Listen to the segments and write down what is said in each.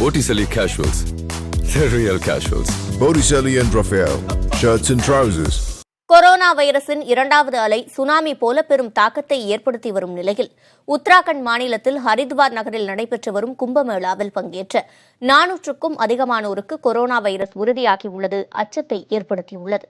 Botticelli Casuals. The real casuals. Botticelli and Raphael. Shirts and trousers. Corona வைரஸின் இரண்டாவது அலை tsunami போல பெரும் தாக்கத்தை ஏற்படுத்தி வரும் நிலையில் உத்தராகண்ட் மாநிலத்தில் ஹரித்வார் நகரில் நடைபெற்று வரும் கும்பமேளாவில் பங்கேற்ற 400க்கும் அதிகமானோருக்கு கொரோனா வைரஸ் உறுதியாகியுள்ளது அச்சத்தை ஏற்படுத்தியுள்ளது.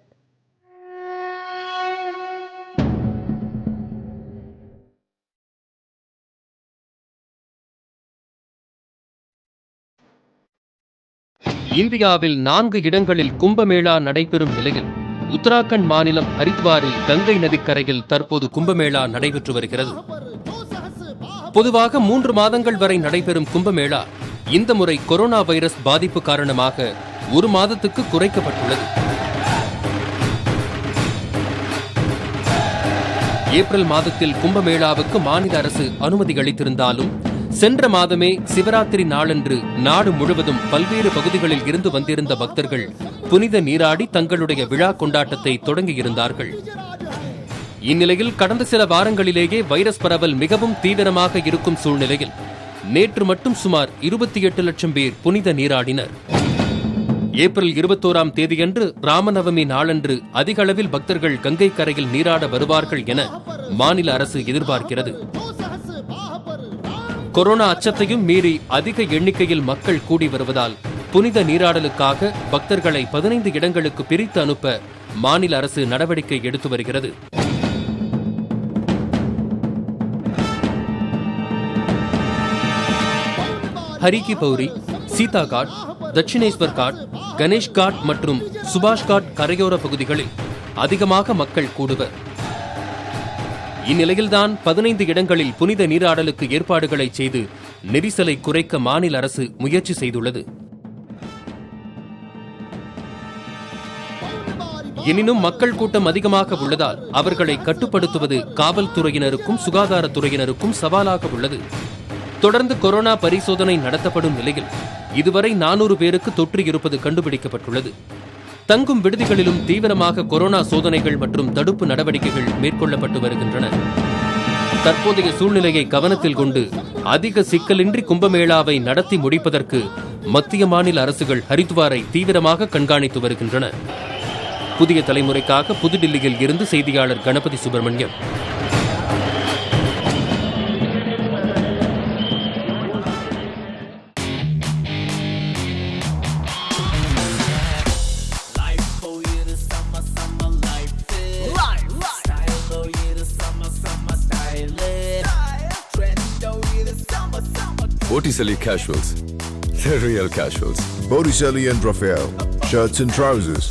இந்தியாவில் 4 இடங்களில் கும்பமேளா நடைபெறும் நிலையில் உத்தராகண்ட் மாநிலம் ஹரித்வாரில் கங்கை நதிக்கரையில் தற்போது கும்பமேளா நடைபெற்று வருகிறது. பொதுவாக 3 மாதங்கள் வரை நடைபெறும் கும்பமேளா இந்த முறை கொரோனா வைரஸ் பாதிப்பு காரணமாக 1 மாதத்துக்கு குறைக்கப்பட்டுள்ளது. ஏப்ரல் மாதத்தில் கும்பமேளாவுக்கு மாநில அரசு அனுமதி அளித்திருந்தாலும் சென்ற மாதமே சிவராத்திரி நாளன்று நாடு முழுவதும் பல்வேறு பகுதிகளில் இருந்து வந்திருந்த பக்தர்கள் புனித நீராடி தங்களுடைய விழா கொண்டாட்டத்தை தொடங்கியிருந்தார்கள். இந்நிலையில் கடந்த சில வாரங்களிலேயே வைரஸ் பரவல் மிகவும் தீவிரமாக இருக்கும் சூழ்நிலையில் நேற்று மட்டும் சுமார் 28 லட்சம் பேர் புனித நீராடினர். ஏப்ரல் 21ஆம் தேதியன்று ராமநவமி நாளன்று அதிக அளவில் பக்தர்கள் கங்கை கரையில் நீராட வருவார்கள் என மாநில அரசு எதிர்பார்க்கிறது. கொரோனா அச்சத்தையும் மீறி அதிக எண்ணிக்கையில் மக்கள் கூடி வருவதால் புனித நீராடலுக்காக பக்தர்களை 15 இடங்களுக்கு பிரித்து அனுப்ப மாநில அரசு நடவடிக்கை எடுத்து வருகிறது. ஹரிகி பௌரி, சீதா காட், தட்சிணேஸ்வர் காட், கணேஷ் காட் மற்றும் சுபாஷ் காட் கரையோர பகுதிகளில் அதிகமாக மக்கள் கூடுவர். இந்நிலையில்தான் 15 இடங்களில் புனித நீராடலுக்கு ஏற்பாடுகளை செய்து நெரிசலை குறைக்க மாநில அரசு முயற்சி செய்துள்ளது. எனினும் மக்கள் கூட்டம் அதிகமாக உள்ளதால் அவர்களை கட்டுப்படுத்துவது காவல்துறையினருக்கும் சுகாதாரத்துறையினருக்கும் சவாலாக உள்ளது. தொடர்ந்து கொரோனா பரிசோதனை நடத்தப்படும் நிலையில் இதுவரை 400 பேருக்கு தொற்று இருப்பது கண்டுபிடிக்கப்பட்டுள்ளது. தங்கும் விடுதிகளிலும் தீவிரமாக கொரோனா சோதனைகள் மற்றும் தடுப்பு நடவடிக்கைகள் மேற்கொள்ளப்பட்டு வருகின்றன. தற்போதைய சூழ்நிலையை கவனத்தில் கொண்டு அதிக சிக்கலின்றி கும்பமேளாவை நடத்தி முடிப்பதற்கு மத்திய மாநில அரசுகள் ஹரித்வாரை தீவிரமாக கண்காணித்து வருகின்றன. புதிய தலைமுறைக்காக புதுடில்லியில் இருந்து செய்தியாளர் Ganapathi Subramaniam. Botticelli Casuals. The real casuals. Botticelli and Raphael. Shirts and trousers.